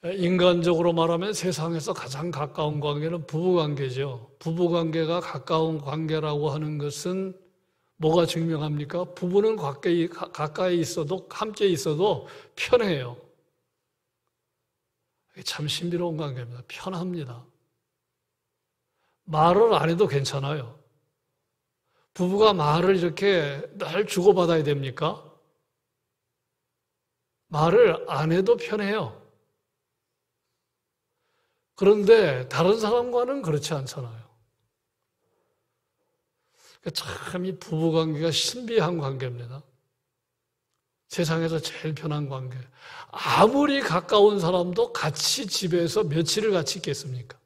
인간적으로 말하면 세상에서 가장 가까운 관계는 부부관계죠. 부부관계가 가까운 관계라고 하는 것은 뭐가 증명합니까? 부부는 가까이 있어도, 함께 있어도 편해요. 참 신비로운 관계입니다. 편합니다. 말을 안 해도 괜찮아요. 부부가 말을 이렇게 늘 주고받아야 됩니까? 말을 안 해도 편해요. 그런데 다른 사람과는 그렇지 않잖아요. 참 이 부부관계가 신비한 관계입니다. 세상에서 제일 편한 관계. 아무리 가까운 사람도 같이 집에서 며칠을 같이 있겠습니까?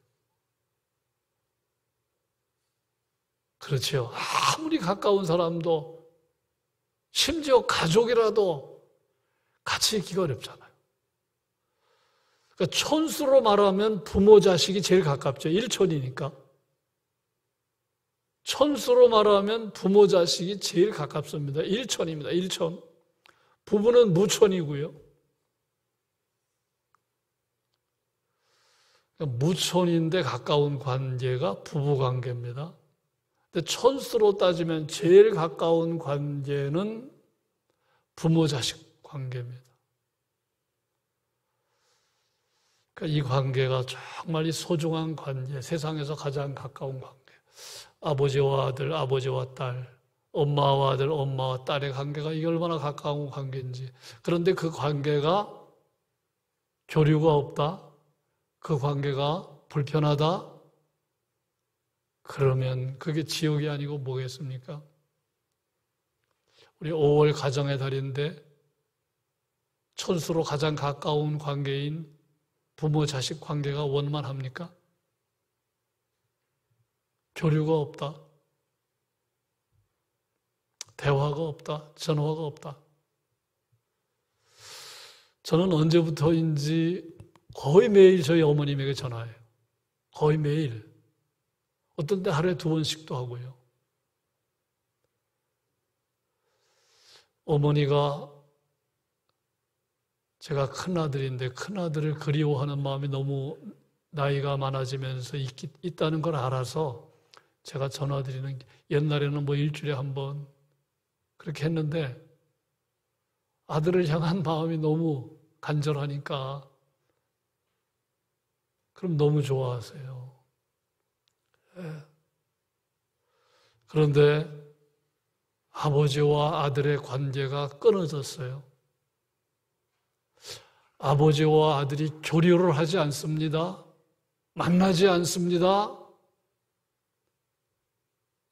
그렇죠. 아무리 가까운 사람도 심지어 가족이라도 같이 있기가 어렵잖아요. 그러니까 촌수로 말하면 부모 자식이 제일 가깝죠. 일촌이니까. 촌수로 말하면 부모 자식이 제일 가깝습니다. 일촌입니다. 일촌. 부부는 무촌이고요. 그러니까 무촌인데 가까운 관계가 부부 관계입니다. 근데 촌수로 따지면 제일 가까운 관계는 부모 자식 관계입니다. 그러니까 이 관계가 정말 이 소중한 관계, 세상에서 가장 가까운 관계. 아버지와 아들, 아버지와 딸, 엄마와 아들, 엄마와 딸의 관계가 이게 얼마나 가까운 관계인지. 그런데 그 관계가 교류가 없다? 그 관계가 불편하다? 그러면 그게 지옥이 아니고 뭐겠습니까? 우리 5월 가정의 달인데 촌수로 가장 가까운 관계인 부모 자식 관계가 원만합니까? 교류가 없다. 대화가 없다. 전화가 없다. 저는 언제부터인지 거의 매일 저희 어머님에게 전화해요. 거의 매일. 어떤 때 하루에 2번씩도 하고요. 어머니가 제가 큰아들인데 큰아들을 그리워하는 마음이 너무 나이가 많아지면서 있다는 걸 알아서 제가 전화드리는 게 옛날에는 뭐 일주일에 한 번 그렇게 했는데 아들을 향한 마음이 너무 간절하니까 그럼 너무 좋아하세요. 그런데 아버지와 아들의 관계가 끊어졌어요. 아버지와 아들이 교류를 하지 않습니다. 만나지 않습니다.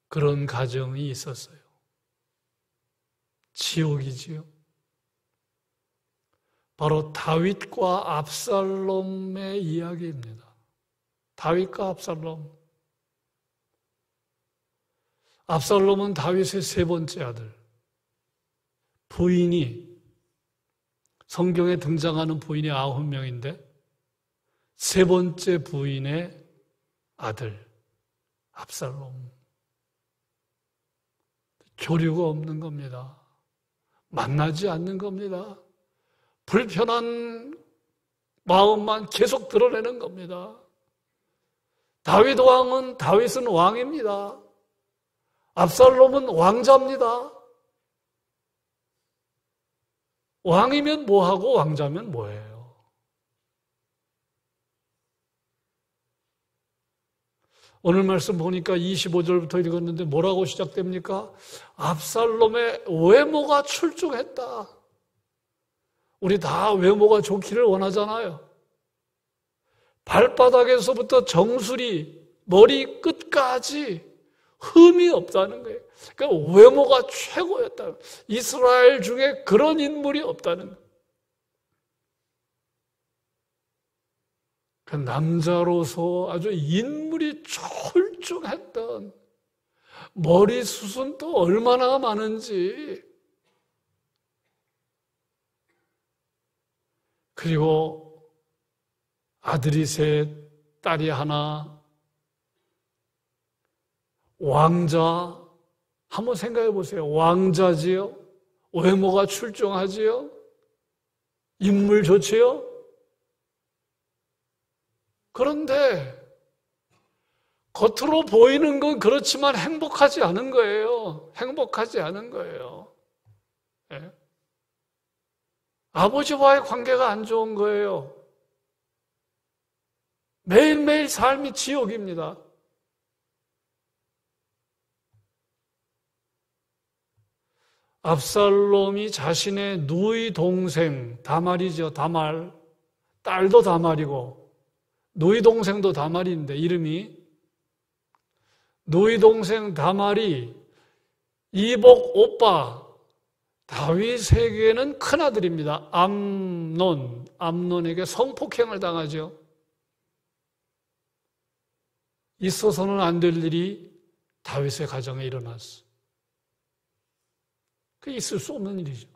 그런 가정이 있었어요. 지옥이지요. 바로 다윗과 압살롬의 이야기입니다. 다윗과 압살롬. 압살롬은 다윗의 3번째 아들. 부인이 성경에 등장하는 부인이 9명인데 3번째 부인의 아들 압살롬. 교류가 없는 겁니다. 만나지 않는 겁니다. 불편한 마음만 계속 드러내는 겁니다. 다윗은 왕입니다. 압살롬은 왕자입니다. 왕이면 뭐하고 왕자면 뭐예요? 오늘 말씀 보니까 25절부터 읽었는데 뭐라고 시작됩니까? 압살롬의 외모가 출중했다. 우리 다 외모가 좋기를 원하잖아요. 발바닥에서부터 정수리, 머리 끝까지 흠이 없다는 거예요. 그러니까 외모가 최고였다. 이스라엘 중에 그런 인물이 없다는 거예요. 그 남자로서 아주 인물이 출중했던 머리숱은 또 얼마나 많은지. 그리고 아들이 3, 딸이 1, 왕자. 한번 생각해 보세요. 왕자지요? 외모가 출중하지요? 인물 좋지요? 그런데 겉으로 보이는 건 그렇지만 행복하지 않은 거예요. 행복하지 않은 거예요. 예? 아버지와의 관계가 안 좋은 거예요. 매일매일 삶이 지옥입니다. 압살롬이 자신의 누이 동생, 다말이죠, 다말. 딸도 다말이고, 누이 동생도 다말인데, 이름이. 누이 동생 다말이 이복 오빠, 다윗에게는 큰아들입니다. 암논에게 성폭행을 당하죠. 있어서는 안 될 일이 다윗의 가정에 일어났어. 그 있을 수 없는 일이죠.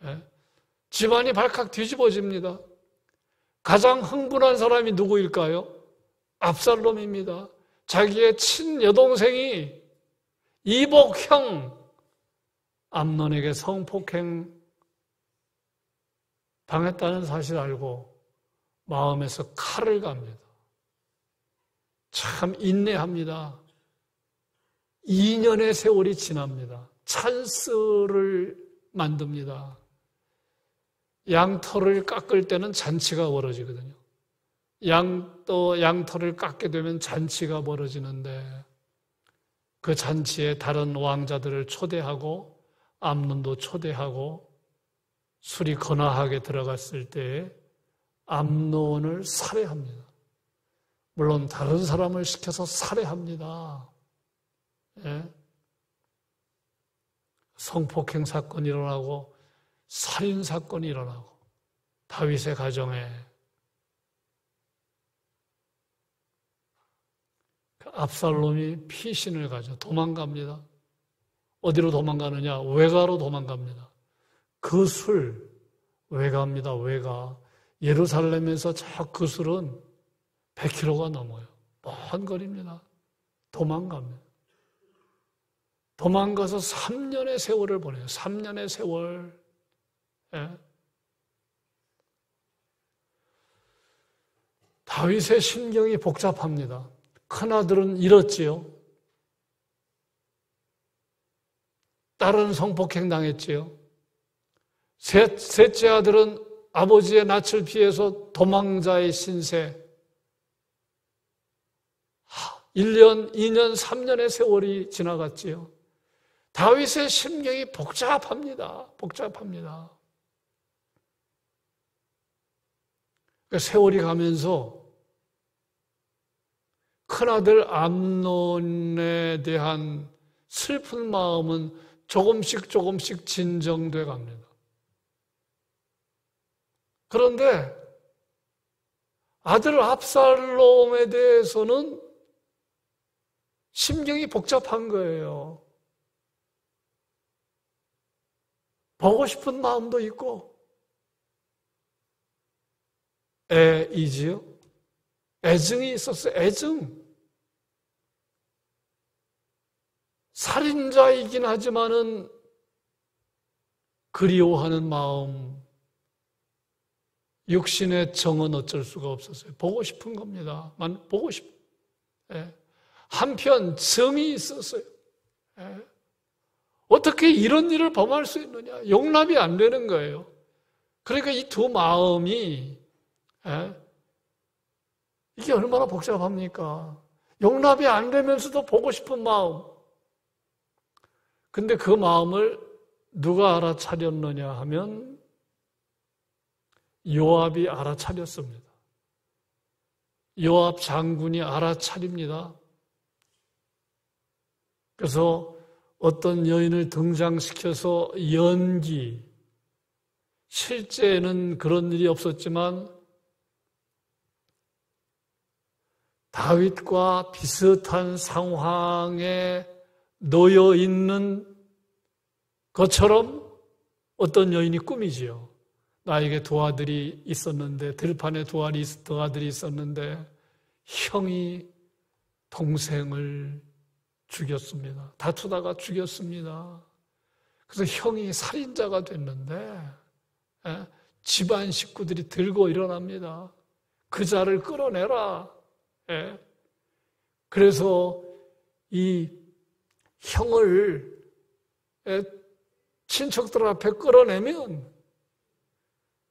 예? 집안이 발칵 뒤집어집니다. 가장 흥분한 사람이 누구일까요? 압살롬입니다. 자기의 친여동생이 이복형 암논에게 성폭행 당했다는 사실을 알고 마음에서 칼을 갑니다. 참 인내합니다. 2년의 세월이 지납니다. 찬스를 만듭니다. 양털을 깎을 때는 잔치가 벌어지거든요. 양털을 깎게 되면 잔치가 벌어지는데 그 잔치에 다른 왕자들을 초대하고 암논도 초대하고 술이 거나하게 들어갔을 때 암논을 살해합니다. 물론 다른 사람을 시켜서 살해합니다. 예? 성폭행 사건이 일어나고 살인 사건이 일어나고 다윗의 가정에 압살롬이 피신을 가져 도망갑니다. 어디로 도망가느냐? 외가로 도망갑니다. 그 술 외가입니다. 외가. 예루살렘에서 저 그 술은 100km가 넘어요. 먼 거리입니다. 도망갑니다. 도망가서 3년의 세월을 보내요. 3년의 세월. 예? 다윗의 심경이 복잡합니다. 큰아들은 잃었지요. 딸은 성폭행 당했지요. 셋째 아들은 아버지의 낯을 피해서 도망자의 신세. 1년, 2년, 3년의 세월이 지나갔지요. 다윗의 심경이 복잡합니다. 복잡합니다. 세월이 가면서 큰아들 암논에 대한 슬픈 마음은 조금씩 진정돼 갑니다. 그런데 아들 압살롬에 대해서는 심경이 복잡한 거예요. 보고 싶은 마음도 있고 애이지요. 애증이 있었어요. 애증. 살인자이긴 하지만은 그리워하는 마음, 육신의 정은 어쩔 수가 없었어요. 보고 싶은 겁니다. 보고 싶. 예. 한편 정이 있었어요. 예. 어떻게 이런 일을 범할 수 있느냐? 용납이 안 되는 거예요. 그러니까 이 두 마음이 이게 얼마나 복잡합니까? 용납이 안 되면서도 보고 싶은 마음. 근데 그 마음을 누가 알아차렸느냐 하면 요압이 알아차렸습니다. 요압 장군이 알아차립니다. 그래서 어떤 여인을 등장시켜서 연기, 실제는 그런 일이 없었지만 다윗과 비슷한 상황에 놓여 있는 것처럼 어떤 여인이 꾸미지요. 나에게 두 아들이 있었는데, 들판에 두 아들이 있었는데 형이 동생을 죽였습니다. 다투다가 죽였습니다. 그래서 형이 살인자가 됐는데 집안 식구들이 들고 일어납니다. 그 자를 끌어내라. 예. 그래서 이 형을 친척들 앞에 끌어내면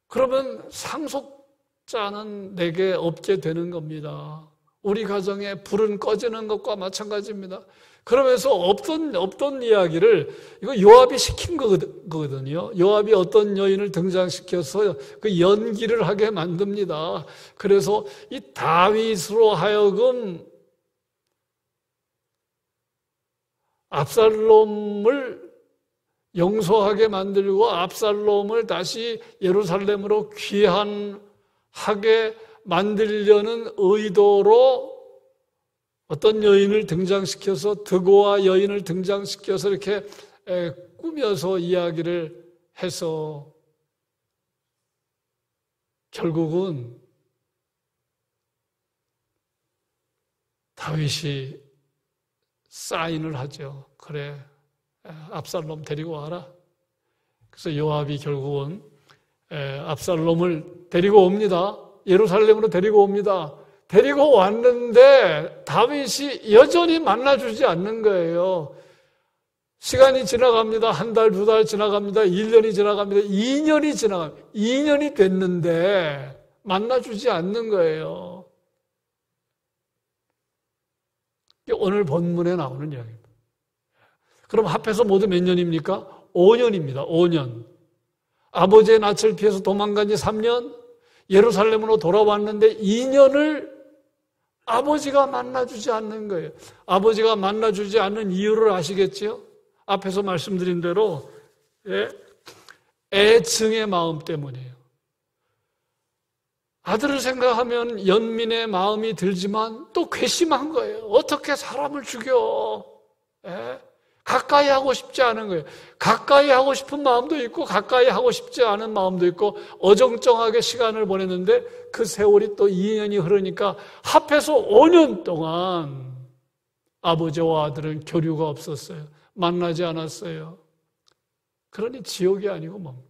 그러면 상속자는 내게 없게 되는 겁니다. 우리 가정에 불은 꺼지는 것과 마찬가지입니다. 그러면서 없던 이야기를 이거 요압이 시킨 거거든요. 요압이 어떤 여인을 등장시켜서 그 연기를 하게 만듭니다. 그래서 이 다윗으로 하여금 압살롬을 용서하게 만들고 압살롬을 다시 예루살렘으로 귀환하게 만들려는 의도로 어떤 여인을 등장시켜서 드고아 여인을 등장시켜서 이렇게 꾸며서 이야기를 해서 결국은 다윗이 사인을 하죠. 그래, 압살롬 데리고 와라. 그래서 요압이 결국은 압살롬을 데리고 옵니다. 예루살렘으로 데리고 옵니다. 데리고 왔는데 다윗이 여전히 만나주지 않는 거예요. 시간이 지나갑니다. 한 달, 두 달 지나갑니다. 1년이 지나갑니다. 2년이 지나갑니다. 2년이 됐는데 만나주지 않는 거예요. 오늘 본문에 나오는 이야기입니다. 그럼 합해서 모두 몇 년입니까? 5년입니다. 5년. 아버지의 낯을 피해서 도망간 지 3년, 예루살렘으로 돌아왔는데 2년을 아버지가 만나주지 않는 거예요. 아버지가 만나주지 않는 이유를 아시겠죠? 앞에서 말씀드린 대로 애증의 마음 때문이에요. 아들을 생각하면 연민의 마음이 들지만 또 괘씸한 거예요. 어떻게 사람을 죽여? 가까이 하고 싶지 않은 거예요. 가까이 하고 싶은 마음도 있고 가까이 하고 싶지 않은 마음도 있고 어정쩡하게 시간을 보냈는데 그 세월이 또 2년이 흐르니까 합해서 5년 동안 아버지와 아들은 교류가 없었어요. 만나지 않았어요. 그러니 지옥이 아니고 뭡니까?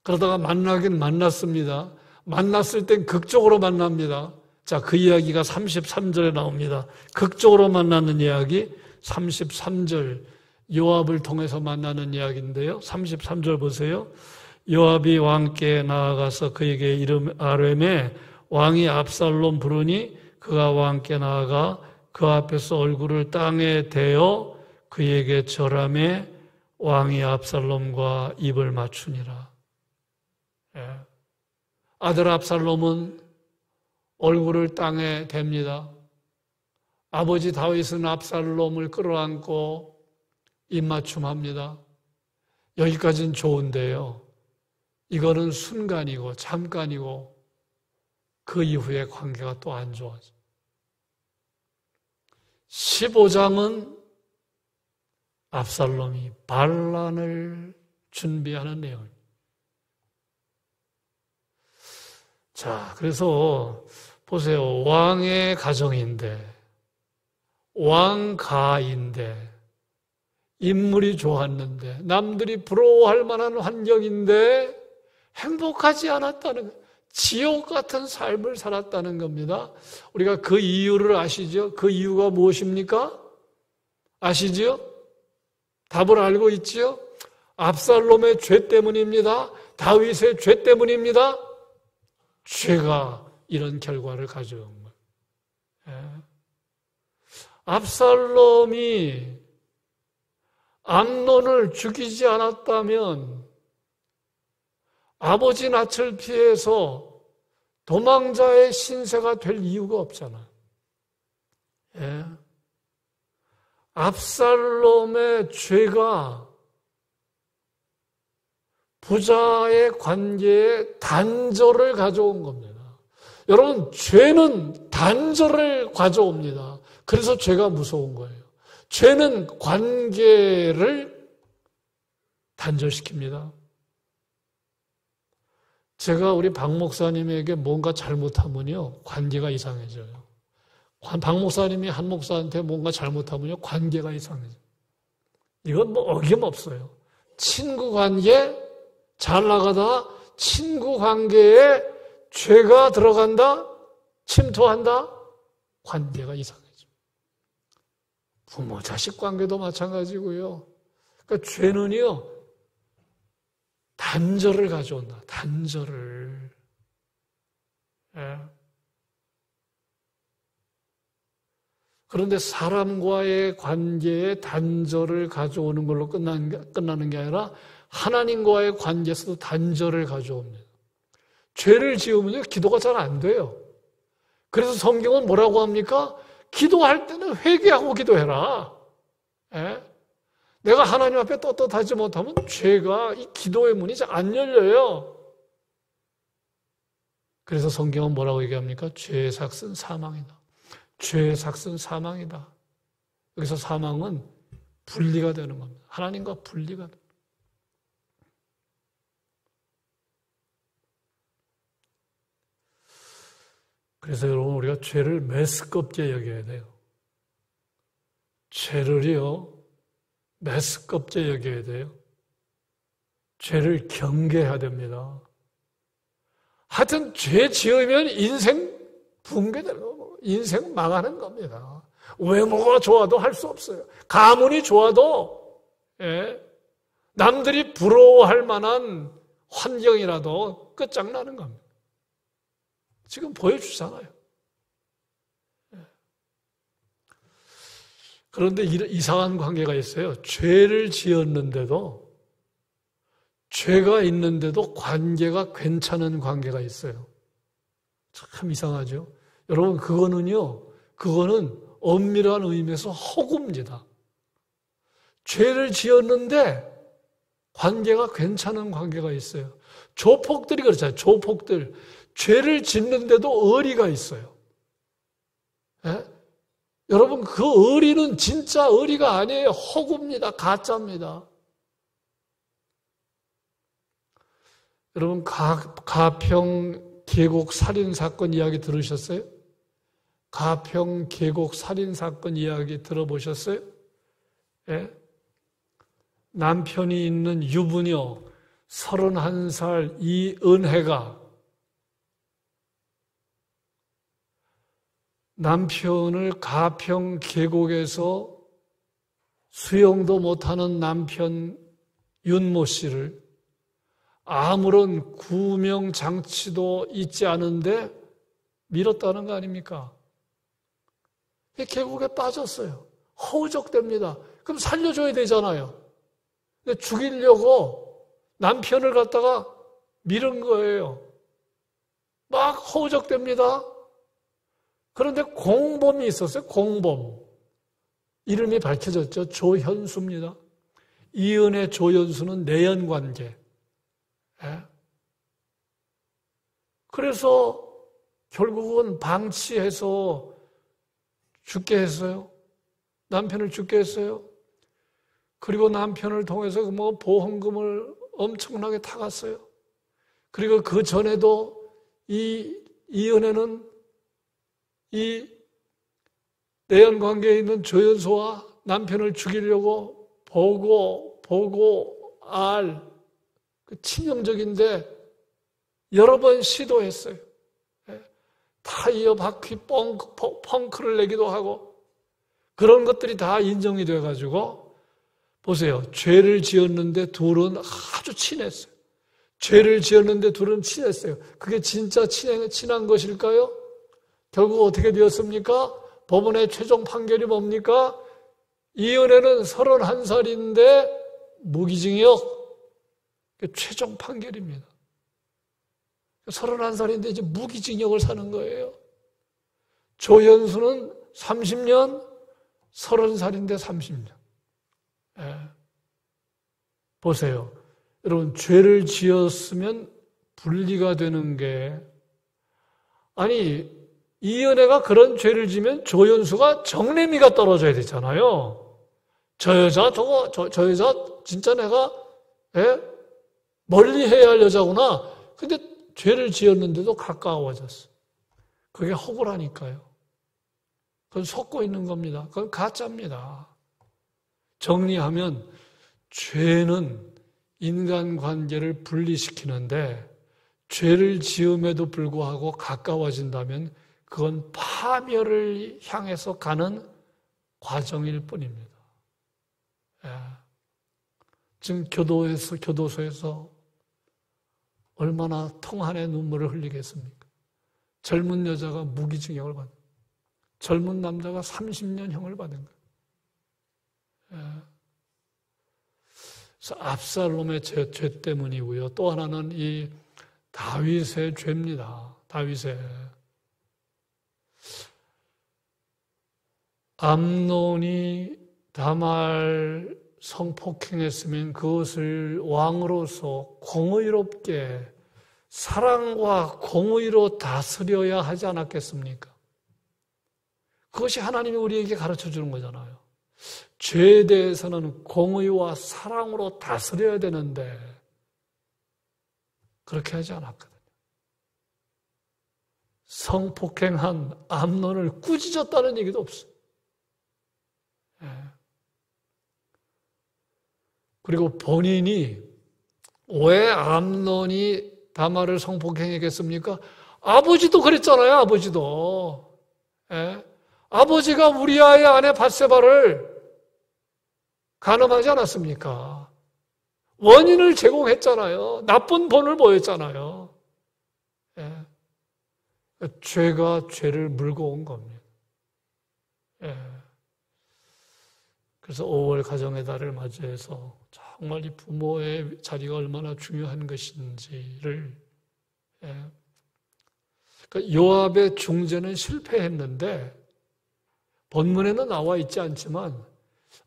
그러다가 만나긴 만났습니다. 만났을 땐 극적으로 만납니다. 자, 그 이야기가 33절에 나옵니다. 극적으로 만나는 이야기 33절 요압을 통해서 만나는 이야기인데요. 33절 보세요. 요압이 왕께 나아가서 그에게 이름 아뢰매 왕이 압살롬 부르니 그가 왕께 나아가 그 앞에서 얼굴을 땅에 대어 그에게 절하매 왕이 압살롬과 입을 맞추니라. 아들 압살롬은 얼굴을 땅에 댑니다. 아버지 다윗은 압살롬을 끌어안고 입맞춤합니다. 여기까지는 좋은데요. 이거는 순간이고 잠깐이고 그 이후에 관계가 또 안 좋아져. 15장은 압살롬이 반란을 준비하는 내용입니다. 자, 그래서 보세요. 왕의 가정인데, 왕가인데, 인물이 좋았는데, 남들이 부러워할 만한 환경인데, 행복하지 않았다는 거예요. 지옥 같은 삶을 살았다는 겁니다. 우리가 그 이유를 아시죠? 그 이유가 무엇입니까? 아시죠? 답을 알고 있지요? 압살롬의 죄 때문입니다. 다윗의 죄 때문입니다. 죄가 이런 결과를 가져온 거예요. 압살롬이 암논을 죽이지 않았다면 아버지 낯을 피해서 도망자의 신세가 될 이유가 없잖아요. 압살롬의 죄가 부자의 관계에 단절을 가져온 겁니다. 여러분, 죄는 단절을 가져옵니다. 그래서 죄가 무서운 거예요. 죄는 관계를 단절시킵니다. 제가 우리 박 목사님에게 뭔가 잘못하면요, 관계가 이상해져요. 박 목사님이 한 목사한테 뭔가 잘못하면요, 관계가 이상해져요. 이건 뭐 어김없어요. 친구 관계 잘 나가다가 친구 관계에 죄가 들어간다? 침투한다? 관계가 이상해집니다. 부모, 자식 관계도 마찬가지고요. 그러니까 죄는요, 단절을 가져온다. 단절을. 예. 그런데 사람과의 관계에 단절을 가져오는 걸로 끝나는 게 아니라 하나님과의 관계에서도 단절을 가져옵니다. 죄를 지으면 기도가 잘 안 돼요. 그래서 성경은 뭐라고 합니까? 기도할 때는 회개하고 기도해라. 예? 내가 하나님 앞에 떳떳하지 못하면 죄가 이 기도의 문이 잘 안 열려요. 그래서 성경은 뭐라고 얘기합니까? 죄의 삭은 사망이다. 죄의 삭은 사망이다. 여기서 사망은 분리가 되는 겁니다. 하나님과 분리가 됩니다. 그래서 여러분 우리가 죄를 메스껍게 여겨야 돼요. 죄를요 메스껍게 여겨야 돼요. 죄를 경계해야 됩니다. 하여튼 죄 지으면 인생 붕괴되는 거고 인생 망하는 겁니다. 외모가 좋아도 할 수 없어요. 가문이 좋아도 남들이 부러워할 만한 환경이라도 끝장나는 겁니다. 지금 보여주잖아요. 그런데 이상한 관계가 있어요. 죄를 지었는데도 죄가 있는데도 관계가 괜찮은 관계가 있어요. 참 이상하죠. 여러분 그거는 엄밀한 의미에서 허구입니다. 죄를 지었는데 관계가 괜찮은 관계가 있어요. 조폭들이 그렇잖아요. 조폭들. 죄를 짓는데도 의리가 있어요. 예? 여러분 그 의리는 진짜 의리가 아니에요. 허구입니다. 가짜입니다. 여러분 가평 계곡 살인사건 이야기 들으셨어요? 가평 계곡 살인사건 이야기 들어보셨어요? 예? 남편이 있는 유부녀 31살 이은혜가 남편을 가평 계곡에서 수영도 못하는 남편 윤모 씨를 아무런 구명 장치도 있지 않은데 밀었다는 거 아닙니까? 계곡에 빠졌어요. 허우적대입니다. 그럼 살려줘야 되잖아요. 근데 죽이려고 남편을 갖다가 밀은 거예요. 막 허우적대입니다. 그런데 공범이 있었어요. 공범. 이름이 밝혀졌죠. 조현수입니다. 이은혜 조현수는 내연관계. 그래서 결국은 방치해서 죽게 했어요. 남편을 죽게 했어요. 그리고 남편을 통해서 보험금을 엄청나게 타갔어요. 그리고 그 전에도 이은혜는 이 내연관계에 있는 조연소와 남편을 죽이려고 보고 알 그 치명적인데 여러 번 시도했어요. 타이어 바퀴 펑크를 내기도 하고 그런 것들이 다 인정이 돼가지고 보세요. 죄를 지었는데 둘은 아주 친했어요. 죄를 지었는데 둘은 친했어요. 그게 진짜 친한 것일까요? 결국 어떻게 되었습니까? 법원의 최종 판결이 뭡니까? 이은혜는 31살인데 무기징역. 최종 판결입니다. 31살인데 이제 무기징역을 사는 거예요. 조현수는 30년, 30살인데 30년. 보세요. 여러분, 죄를 지었으면 분리가 되는 게, 아니, 이은혜가 그런 죄를 지면 조현수가 정례미가 떨어져야 되잖아요. 저 여자 진짜 내가, 멀리 해야 할 여자구나. 근데 죄를 지었는데도 가까워졌어. 그게 허구라니까요. 그건 속고 있는 겁니다. 그건 가짜입니다. 정리하면 죄는 인간관계를 분리시키는데 죄를 지음에도 불구하고 가까워진다면 그건 파멸을 향해서 가는 과정일 뿐입니다. 지금 교도소에서 얼마나 통한의 눈물을 흘리겠습니까? 젊은 여자가 무기징역을 받은, 젊은 남자가 30년형을 받은 거예요. 그래서 압살롬의 죄 때문이고요. 또 하나는 이 다윗의 죄입니다. 다윗의. 암논이 다말 성폭행했으면 그것을 왕으로서 공의롭게 사랑과 공의로 다스려야 하지 않았겠습니까? 그것이 하나님이 우리에게 가르쳐 주는 거잖아요. 죄에 대해서는 공의와 사랑으로 다스려야 되는데 그렇게 하지 않았거든요. 성폭행한 암논을 꾸짖었다는 얘기도 없어요. 그리고 본인이 왜 암논이 다말을 성폭행했겠습니까? 아버지도 그랬잖아요. 아버지도. 아버지가 우리아의 아내 밧세바를 간음하지 않았습니까? 원인을 제공했잖아요. 나쁜 본을 보였잖아요. 죄가 죄를 물고 온 겁니다. 그래서 5월 가정의 달을 맞이해서 정말 이 부모의 자리가 얼마나 중요한 것인지를, 그러니까 요압의 중재는 실패했는데 본문에는 나와 있지 않지만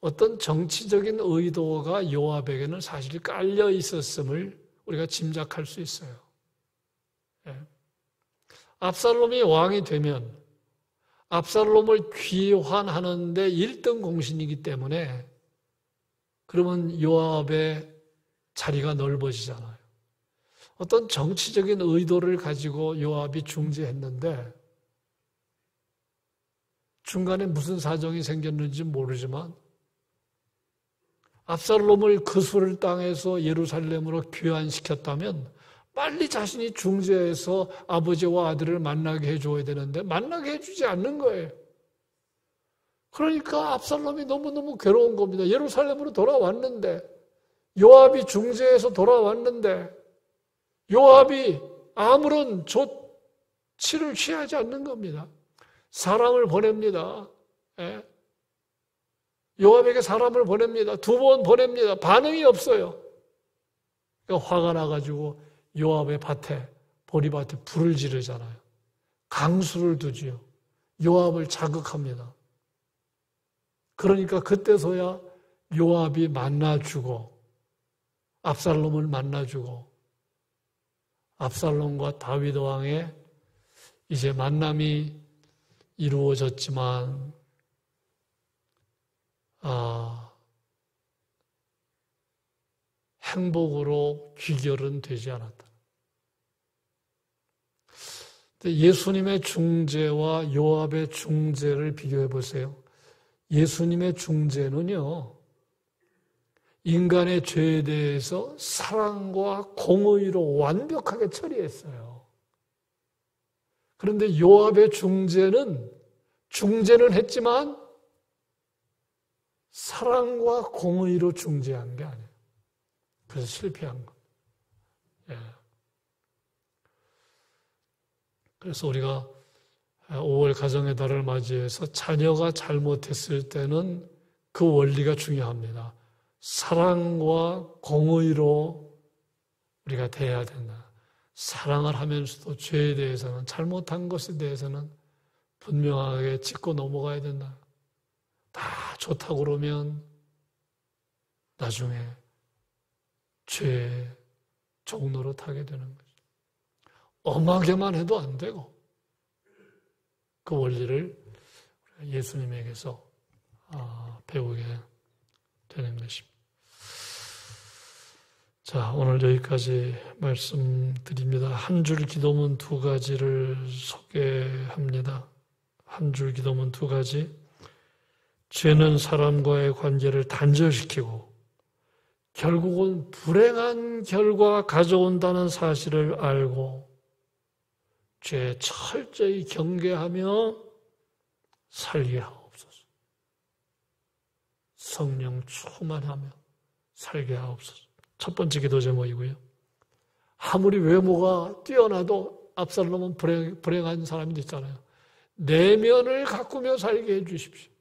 어떤 정치적인 의도가 요압에게는 사실 깔려 있었음을 우리가 짐작할 수 있어요. 압살롬이 왕이 되면 압살롬을 귀환하는 데 1등 공신이기 때문에 그러면 요압의 자리가 넓어지잖아요. 어떤 정치적인 의도를 가지고 요압이 중재했는데 중간에 무슨 사정이 생겼는지 모르지만 압살롬을 그수를 땅에서 예루살렘으로 귀환시켰다면 빨리 자신이 중재해서 아버지와 아들을 만나게 해줘야 되는데 만나게 해주지 않는 거예요. 그러니까 압살롬이 너무너무 괴로운 겁니다. 예루살렘으로 돌아왔는데 요압이 중재해서 돌아왔는데 요압이 아무런 조치를 취하지 않는 겁니다. 사람을 보냅니다. 요압에게 사람을 보냅니다. 2번 보냅니다. 반응이 없어요. 그러니까 화가 나가지고 요압의 밭에, 보리밭에 불을 지르잖아요. 강수를 두지요. 요압을 자극합니다. 그러니까 그때서야 요압이 만나주고 압살롬을 만나주고 압살롬과 다윗 왕의 이제 만남이 이루어졌지만 행복으로 귀결은 되지 않았다. 예수님의 중재와 요압의 중재를 비교해 보세요. 예수님의 중재는요, 인간의 죄에 대해서 사랑과 공의로 완벽하게 처리했어요. 그런데 요압의 중재는 했지만 사랑과 공의로 중재한 게 아니에요. 그래서 실패한 것. 그래서 우리가 5월 가정의 달을 맞이해서 자녀가 잘못했을 때는 그 원리가 중요합니다. 사랑과 공의로 우리가 대해야 된다. 사랑을 하면서도 죄에 대해서는, 잘못한 것에 대해서는 분명하게 짚고 넘어가야 된다. 다 좋다고 그러면 나중에 죄의 종로로 타게 되는 거죠. 엄하게만 해도 안 되고 그 원리를 예수님에게서 배우게 되는 것입니다. 자, 오늘 여기까지 말씀드립니다. 한 줄 기도문 2가지를 소개합니다. 한 줄 기도문 2가지. 죄는 사람과의 관계를 단절시키고 결국은 불행한 결과가 가져온다는 사실을 알고 죄 철저히 경계하며 살게 하옵소서. 성령 충만하며 살게 하옵소서. 첫 번째 기도 제목이고요. 아무리 외모가 뛰어나도 압살롬은 불행한 사람이 됐잖아요. 내면을 가꾸며 살게 해주십시오.